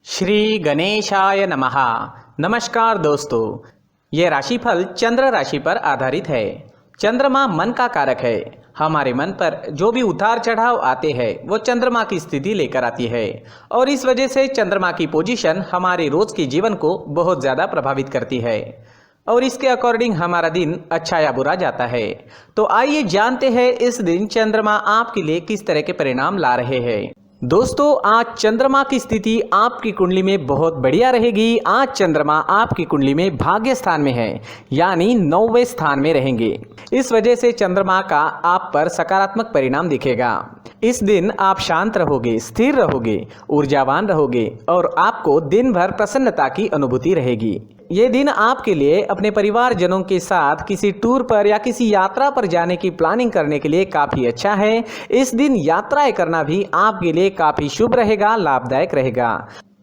श्री गणेशाय नमः। नमस्कार दोस्तों, ये राशिफल चंद्र राशि पर आधारित है। चंद्रमा मन का कारक है। हमारे मन पर जो भी उतार चढ़ाव आते हैं वो चंद्रमा की स्थिति लेकर आती है और इस वजह से चंद्रमा की पोजीशन हमारे रोज के जीवन को बहुत ज़्यादा प्रभावित करती है और इसके अकॉर्डिंग हमारा दिन अच्छा या बुरा जाता है। तो आइए जानते हैं इस दिन चंद्रमा आपके लिए किस तरह के परिणाम ला रहे हैं। दोस्तों, आज चंद्रमा की स्थिति आपकी कुंडली में बहुत बढ़िया रहेगी। आज चंद्रमा आपकी कुंडली में भाग्य स्थान में है, यानी 9वें स्थान में रहेंगे। इस वजह से चंद्रमा का आप पर सकारात्मक परिणाम दिखेगा। इस दिन आप शांत रहोगे, स्थिर रहोगे, ऊर्जावान रहोगे और आपको दिन भर प्रसन्नता की अनुभूति रहेगी। ये दिन आपके लिए अपने परिवारजनों के साथ किसी टूर पर या किसी यात्रा पर जाने की प्लानिंग करने के लिए काफ़ी अच्छा है। इस दिन यात्राएं करना भी आपके लिए काफ़ी शुभ रहेगा, लाभदायक रहेगा।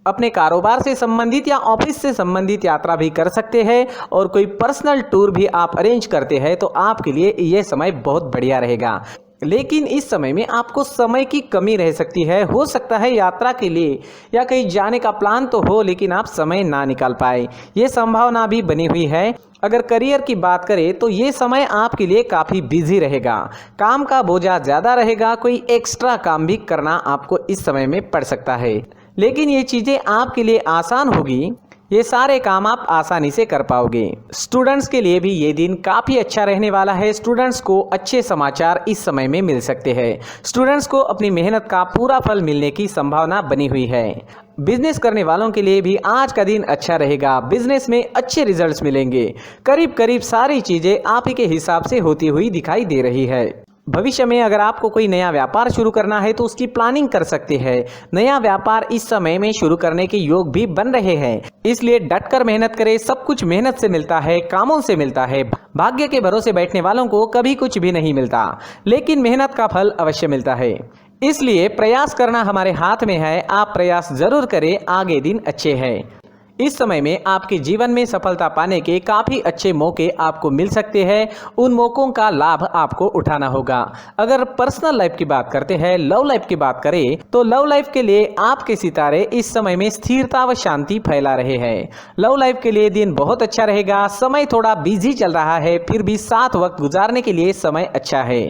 अपने कारोबार से संबंधित या ऑफिस से संबंधित यात्रा भी कर सकते हैं और कोई पर्सनल टूर भी आप अरेंज करते हैं तो आपके लिए यह समय बहुत बढ़िया रहेगा। लेकिन इस समय में आपको समय की कमी रह सकती है। हो सकता है यात्रा के लिए या कहीं जाने का प्लान तो हो लेकिन आप समय ना निकाल पाए, ये संभावना भी बनी हुई है। अगर करियर की बात करें तो ये समय आपके लिए काफ़ी बिजी रहेगा, काम का बोझा ज़्यादा रहेगा, कोई एक्स्ट्रा काम भी करना आपको इस समय में पड़ सकता है। लेकिन ये चीज़ें आपके लिए आसान होगी, ये सारे काम आप आसानी से कर पाओगे। स्टूडेंट्स के लिए भी ये दिन काफ़ी अच्छा रहने वाला है। स्टूडेंट्स को अच्छे समाचार इस समय में मिल सकते हैं। स्टूडेंट्स को अपनी मेहनत का पूरा फल मिलने की संभावना बनी हुई है। बिजनेस करने वालों के लिए भी आज का दिन अच्छा रहेगा। बिजनेस में अच्छे रिजल्ट्स मिलेंगे। करीब करीब सारी चीज़ें आप ही के हिसाब से होती हुई दिखाई दे रही है। भविष्य में अगर आपको कोई नया व्यापार शुरू करना है तो उसकी प्लानिंग कर सकते हैं। नया व्यापार इस समय में शुरू करने के योग भी बन रहे हैं, इसलिए डटकर मेहनत करें। सब कुछ मेहनत से मिलता है, कामों से मिलता है। भाग्य के भरोसे बैठने वालों को कभी कुछ भी नहीं मिलता, लेकिन मेहनत का फल अवश्य मिलता है। इसलिए प्रयास करना हमारे हाथ में है। आप प्रयास जरूर करें, आगे दिन अच्छे हैं। इस समय में आपके जीवन में सफलता पाने के काफ़ी अच्छे मौके आपको मिल सकते हैं। उन मौकों का लाभ आपको उठाना होगा। अगर पर्सनल लाइफ की बात करते हैं, लव लाइफ की बात करें तो लव लाइफ के लिए आपके सितारे इस समय में स्थिरता व शांति फैला रहे हैं। लव लाइफ के लिए दिन बहुत अच्छा रहेगा। समय थोड़ा बिजी चल रहा है, फिर भी साथ वक्त गुजारने के लिए समय अच्छा है।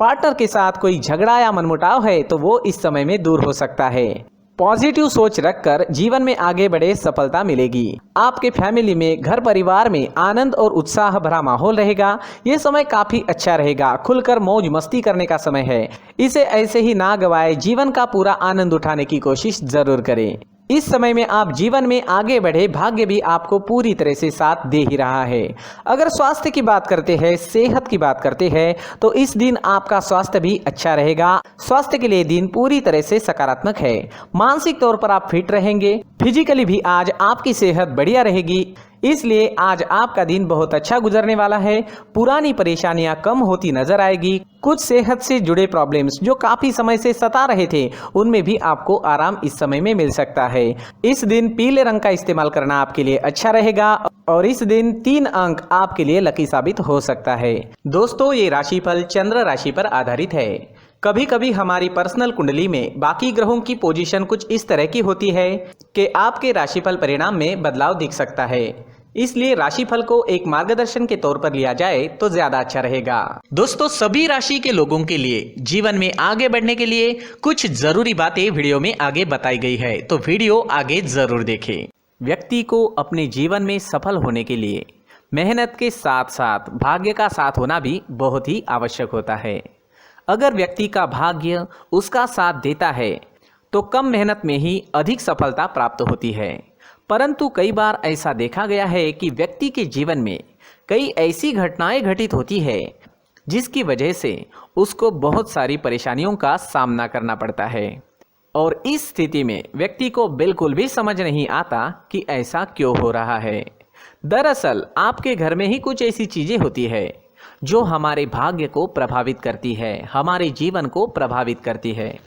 पार्टनर के साथ कोई झगड़ा या मनमुटाव है तो वो इस समय में दूर हो सकता है। पॉजिटिव सोच रखकर जीवन में आगे बढ़े, सफलता मिलेगी। आपके फैमिली में, घर परिवार में आनंद और उत्साह भरा माहौल रहेगा। ये समय काफी अच्छा रहेगा। खुलकर मौज मस्ती करने का समय है। इसे ऐसे ही ना गवाए, जीवन का पूरा आनंद उठाने की कोशिश जरूर करें। इस समय में आप जीवन में आगे बढ़े, भाग्य भी आपको पूरी तरह से साथ दे ही रहा है। अगर स्वास्थ्य की बात करते हैं, सेहत की बात करते हैं तो इस दिन आपका स्वास्थ्य भी अच्छा रहेगा। स्वास्थ्य के लिए दिन पूरी तरह से सकारात्मक है। मानसिक तौर पर आप फिट रहेंगे। फिजिकली भी आज आपकी सेहत बढ़िया रहेगी, इसलिए आज आपका दिन बहुत अच्छा गुजरने वाला है। पुरानी परेशानियां कम होती नजर आएगी। कुछ सेहत से जुड़े प्रॉब्लम्स जो काफी समय से सता रहे थे, उनमें भी आपको आराम इस समय में मिल सकता है। इस दिन पीले रंग का इस्तेमाल करना आपके लिए अच्छा रहेगा और इस दिन 3 अंक आपके लिए लकी साबित हो सकता है। दोस्तों, ये राशिफल चंद्र राशि पर आधारित है। कभी कभी हमारी पर्सनल कुंडली में बाकी ग्रहों की पोजीशन कुछ इस तरह की होती है कि आपके राशिफल परिणाम में बदलाव दिख सकता है। इसलिए राशिफल को एक मार्गदर्शन के तौर पर लिया जाए तो ज्यादा अच्छा रहेगा। दोस्तों, सभी राशि के लोगों के लिए जीवन में आगे बढ़ने के लिए कुछ जरूरी बातें वीडियो में आगे बताई गई है, तो वीडियो आगे जरूर देखें। व्यक्ति को अपने जीवन में सफल होने के लिए मेहनत के साथ साथ भाग्य का साथ होना भी बहुत ही आवश्यक होता है। अगर व्यक्ति का भाग्य उसका साथ देता है तो कम मेहनत में ही अधिक सफलता प्राप्त होती है। परंतु कई बार ऐसा देखा गया है कि व्यक्ति के जीवन में कई ऐसी घटनाएं घटित होती है जिसकी वजह से उसको बहुत सारी परेशानियों का सामना करना पड़ता है और इस स्थिति में व्यक्ति को बिल्कुल भी समझ नहीं आता कि ऐसा क्यों हो रहा है। दरअसल आपके घर में ही कुछ ऐसी चीजें होती है जो हमारे भाग्य को प्रभावित करती है, हमारे जीवन को प्रभावित करती है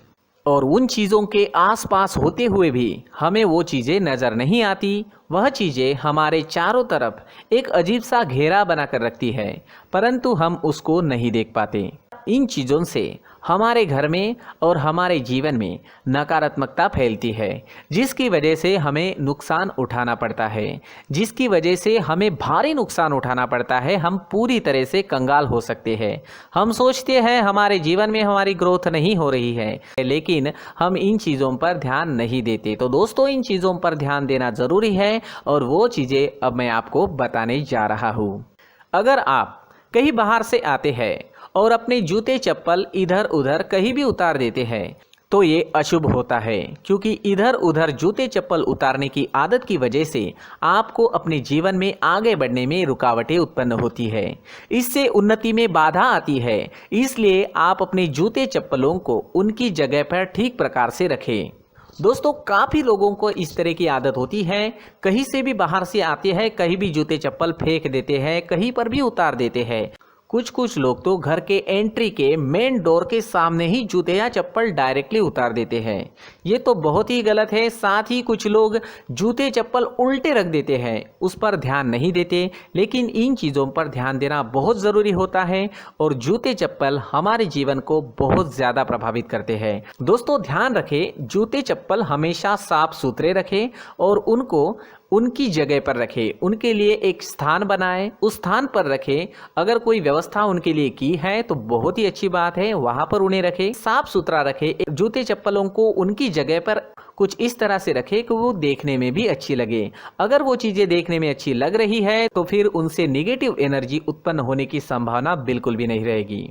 और उन चीज़ों के आसपास होते हुए भी हमें वो चीज़ें नज़र नहीं आती। वह चीज़ें हमारे चारों तरफ एक अजीब सा घेरा बनाकर रखती है, परंतु हम उसको नहीं देख पाते। इन चीज़ों से हमारे घर में और हमारे जीवन में नकारात्मकता फैलती है, जिसकी वजह से हमें नुकसान उठाना पड़ता है, जिसकी वजह से हमें भारी नुकसान उठाना पड़ता है। हम पूरी तरह से कंगाल हो सकते हैं। हम सोचते हैं हमारे जीवन में हमारी ग्रोथ नहीं हो रही है, लेकिन हम इन चीज़ों पर ध्यान नहीं देते। तो दोस्तों, इन चीज़ों पर ध्यान देना ज़रूरी है और वो चीज़ें अब मैं आपको बताने जा रहा हूँ। अगर आप कहीं बाहर से आते हैं और अपने जूते चप्पल इधर उधर कहीं भी उतार देते हैं तो ये अशुभ होता है, क्योंकि इधर उधर जूते चप्पल उतारने की आदत की वजह से आपको अपने जीवन में आगे बढ़ने में रुकावटें उत्पन्न होती है। इससे उन्नति में बाधा आती है। इसलिए आप अपने जूते चप्पलों को उनकी जगह पर ठीक प्रकार से रखें। दोस्तों, काफ़ी लोगों को इस तरह की आदत होती है, कहीं से भी बाहर से आते हैं, कहीं भी जूते चप्पल फेंक देते हैं, कहीं पर भी उतार देते हैं। कुछ लोग तो घर के एंट्री के मेन डोर के सामने ही जूते या चप्पल डायरेक्टली उतार देते हैं। ये तो बहुत ही गलत है। साथ ही कुछ लोग जूते चप्पल उल्टे रख देते हैं, उस पर ध्यान नहीं देते। लेकिन इन चीज़ों पर ध्यान देना बहुत ज़रूरी होता है और जूते चप्पल हमारे जीवन को बहुत ज़्यादा प्रभावित करते हैं। दोस्तों, ध्यान रखें, जूते चप्पल हमेशा साफ सुथरे रखें और उनको उनकी जगह पर रखें। उनके लिए एक स्थान बनाएं, उस स्थान पर रखें। अगर कोई व्यवस्था उनके लिए की है तो बहुत ही अच्छी बात है, वहां पर उन्हें रखें, साफ सुथरा रखें। जूते चप्पलों को उनकी जगह पर कुछ इस तरह से रखें कि वो देखने में भी अच्छी लगे। अगर वो चीज़ें देखने में अच्छी लग रही है तो फिर उनसे निगेटिव एनर्जी उत्पन्न होने की संभावना बिल्कुल भी नहीं रहेगी।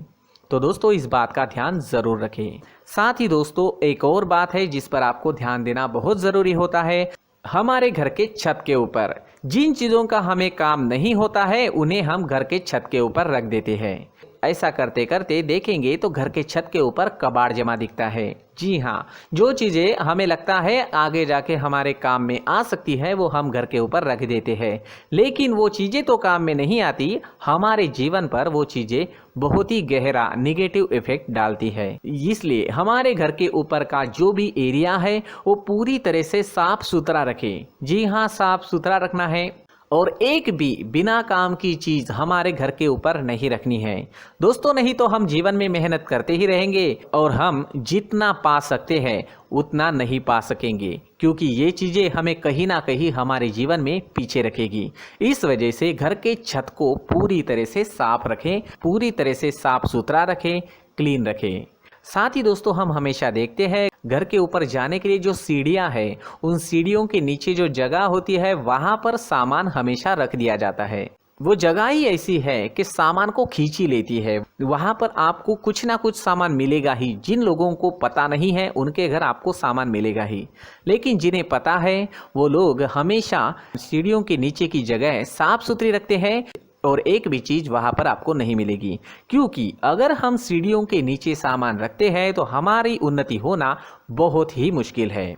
तो दोस्तों, इस बात का ध्यान ज़रूर रखें। साथ ही दोस्तों, एक और बात है जिस पर आपको ध्यान देना बहुत ज़रूरी होता है। हमारे घर के छत के ऊपर जिन चीज़ों का हमें काम नहीं होता है उन्हें हम घर के छत के ऊपर रख देते हैं। ऐसा करते करते देखेंगे तो घर के छत के ऊपर कबाड़ जमा दिखता है। जी हाँ, जो चीज़ें हमें लगता है आगे जाके हमारे काम में आ सकती है वो हम घर के ऊपर रख देते हैं, लेकिन वो चीज़ें तो काम में नहीं आती। हमारे जीवन पर वो चीज़ें बहुत ही गहरा निगेटिव इफेक्ट डालती है। इसलिए हमारे घर के ऊपर का जो भी एरिया है वो पूरी तरह से साफ सुथरा रखें। जी हाँ, साफ सुथरा रखना है और एक भी बिना काम की चीज़ हमारे घर के ऊपर नहीं रखनी है। दोस्तों, नहीं तो हम जीवन में मेहनत करते ही रहेंगे और हम जितना पा सकते हैं उतना नहीं पा सकेंगे, क्योंकि ये चीज़ें हमें कहीं ना कहीं हमारे जीवन में पीछे रखेगी। इस वजह से घर के छत को पूरी तरह से साफ रखें, पूरी तरह से साफ सुथरा रखें, क्लीन रखें। साथ ही दोस्तों, हम हमेशा देखते हैं घर के ऊपर जाने के लिए जो सीढ़ियां हैं, उन सीढ़ियों के नीचे जो जगह होती है वहां पर सामान हमेशा रख दिया जाता है। वो जगह ही ऐसी है कि सामान को खींची लेती है। वहां पर आपको कुछ ना कुछ सामान मिलेगा ही। जिन लोगों को पता नहीं है उनके घर आपको सामान मिलेगा ही, लेकिन जिन्हें पता है वो लोग हमेशा सीढ़ियों के नीचे की जगह साफ सुथरी रखते हैं और एक भी चीज़ वहाँ पर आपको नहीं मिलेगी। क्योंकि अगर हम सीढ़ियों के नीचे सामान रखते हैं तो हमारी उन्नति होना बहुत ही मुश्किल है।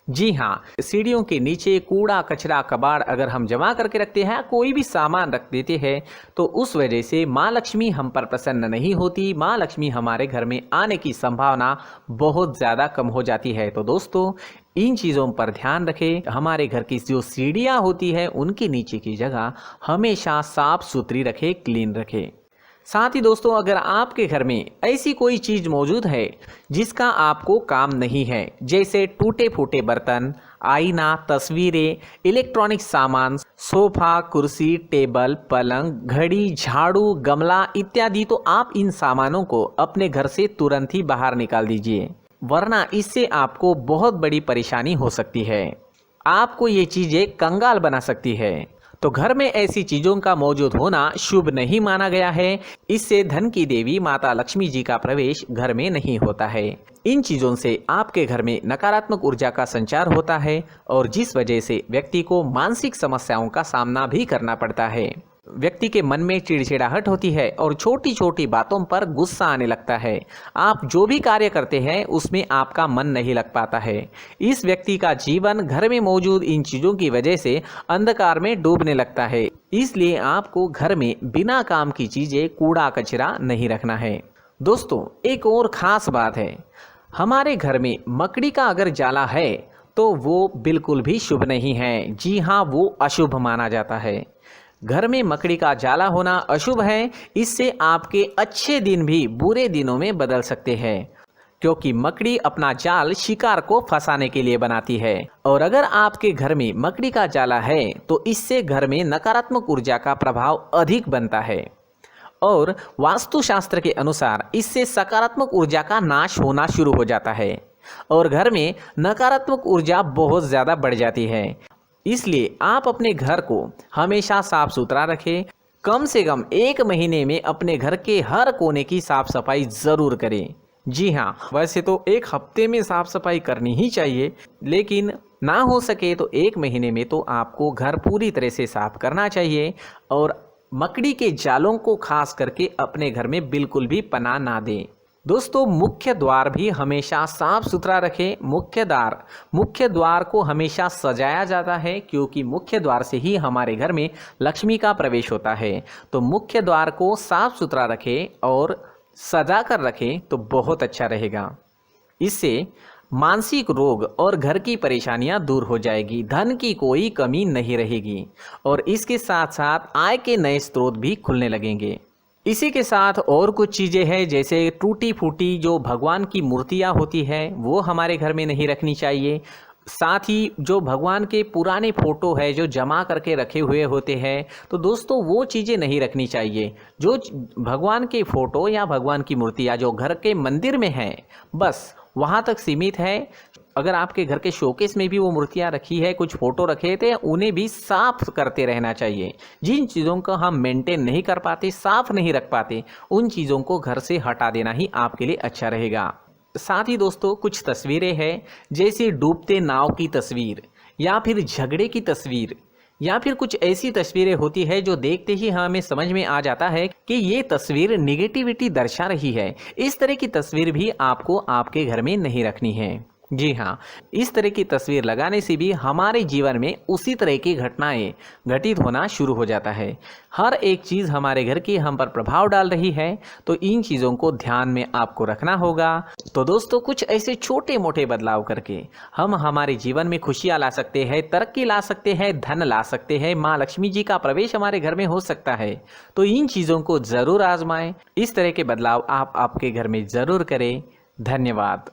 जी हाँ, सीढ़ियों के नीचे कूड़ा कचरा कबाड़ अगर हम जमा करके रखते हैं, कोई भी सामान रख देते हैं, तो उस वजह से माँ लक्ष्मी हम पर प्रसन्न नहीं होती। माँ लक्ष्मी हमारे घर में आने की संभावना बहुत ज़्यादा कम हो जाती है। तो दोस्तों, इन चीज़ों पर ध्यान रखें। हमारे घर की जो सीढ़ियाँ होती है उनके नीचे की जगह हमेशा साफ सुथरी रखें, क्लीन रखें। साथ ही दोस्तों, अगर आपके घर में ऐसी कोई चीज़ मौजूद है जिसका आपको काम नहीं है, जैसे टूटे फूटे बर्तन, आईना, तस्वीरें, इलेक्ट्रॉनिक सामान, सोफा, कुर्सी, टेबल, पलंग, घड़ी, झाड़ू, गमला इत्यादि, तो आप इन सामानों को अपने घर से तुरंत ही बाहर निकाल दीजिए, वरना इससे आपको बहुत बड़ी परेशानी हो सकती है। आपको ये चीज़ें कंगाल बना सकती है। तो घर में ऐसी चीज़ों का मौजूद होना शुभ नहीं माना गया है। इससे धन की देवी माता लक्ष्मी जी का प्रवेश घर में नहीं होता है। इन चीज़ों से आपके घर में नकारात्मक ऊर्जा का संचार होता है और जिस वजह से व्यक्ति को मानसिक समस्याओं का सामना भी करना पड़ता है। व्यक्ति के मन में चिड़चिड़ाहट होती है और छोटी छोटी बातों पर गुस्सा आने लगता है। आप जो भी कार्य करते हैं उसमें आपका मन नहीं लग पाता है। इस व्यक्ति का जीवन घर में मौजूद इन चीज़ों की वजह से अंधकार में डूबने लगता है। इसलिए आपको घर में बिना काम की चीज़ें, कूड़ा कचरा नहीं रखना है। दोस्तों, एक और ख़ास बात है, हमारे घर में मकड़ी का अगर जाला है तो वो बिल्कुल भी शुभ नहीं है। जी हाँ, वो अशुभ माना जाता है। घर में मकड़ी का जाला होना अशुभ है। इससे आपके अच्छे दिन भी बुरे दिनों में बदल सकते हैं, क्योंकि मकड़ी अपना जाल शिकार को फंसाने के लिए बनाती है। और अगर आपके घर में मकड़ी का जाला है तो इससे घर में नकारात्मक ऊर्जा का प्रभाव अधिक बनता है और वास्तुशास्त्र के अनुसार इससे सकारात्मक ऊर्जा का नाश होना शुरू हो जाता है और घर में नकारात्मक ऊर्जा बहुत ज़्यादा बढ़ जाती है। इसलिए आप अपने घर को हमेशा साफ सुथरा रखें। कम से कम 1 महीने में अपने घर के हर कोने की साफ सफाई ज़रूर करें। जी हाँ, वैसे तो 1 हफ्ते में साफ सफाई करनी ही चाहिए, लेकिन ना हो सके तो 1 महीने में तो आपको घर पूरी तरह से साफ करना चाहिए और मकड़ी के जालों को खास करके अपने घर में बिल्कुल भी पनाह ना दें। दोस्तों, मुख्य द्वार भी हमेशा साफ सुथरा रखें। मुख्य द्वार को हमेशा सजाया जाता है, क्योंकि मुख्य द्वार से ही हमारे घर में लक्ष्मी का प्रवेश होता है। तो मुख्य द्वार को साफ सुथरा रखें और सजा कर रखें तो बहुत अच्छा रहेगा। इससे मानसिक रोग और घर की परेशानियां दूर हो जाएगी, धन की कोई कमी नहीं रहेगी और इसके साथ साथ आय के नए स्रोत भी खुलने लगेंगे। इसी के साथ और कुछ चीज़ें हैं, जैसे टूटी फूटी जो भगवान की मूर्तियां होती हैं वो हमारे घर में नहीं रखनी चाहिए। साथ ही जो भगवान के पुराने फ़ोटो है जो जमा करके रखे हुए होते हैं, तो दोस्तों वो चीज़ें नहीं रखनी चाहिए। जो भगवान के फ़ोटो या भगवान की मूर्तियाँ जो घर के मंदिर में हैं, बस वहाँ तक सीमित है। अगर आपके घर के शोकेस में भी वो मूर्तियाँ रखी है, कुछ फ़ोटो रखे थे, उन्हें भी साफ़ करते रहना चाहिए। जिन चीज़ों को हम मेंटेन नहीं कर पाते, साफ़ नहीं रख पाते, उन चीज़ों को घर से हटा देना ही आपके लिए अच्छा रहेगा। साथ ही दोस्तों, कुछ तस्वीरें हैं, जैसे डूबते नाव की तस्वीर या फिर झगड़े की तस्वीर या फिर कुछ ऐसी तस्वीरें होती है जो देखते ही हमें समझ में आ जाता है कि ये तस्वीर निगेटिविटी दर्शा रही है। इस तरह की तस्वीर भी आपको आपके घर में नहीं रखनी है। जी हाँ, इस तरह की तस्वीर लगाने से भी हमारे जीवन में उसी तरह की घटनाएं घटित होना शुरू हो जाता है। हर एक चीज़ हमारे घर की हम पर प्रभाव डाल रही है, तो इन चीज़ों को ध्यान में आपको रखना होगा। तो दोस्तों, कुछ ऐसे छोटे मोटे बदलाव करके हम हमारे जीवन में खुशियाँ ला सकते हैं, तरक्की ला सकते हैं, धन ला सकते हैं, माँ लक्ष्मी जी का प्रवेश हमारे घर में हो सकता है। तो इन चीज़ों को ज़रूर आजमाएं। इस तरह के बदलाव आप आपके घर में ज़रूर करें। धन्यवाद।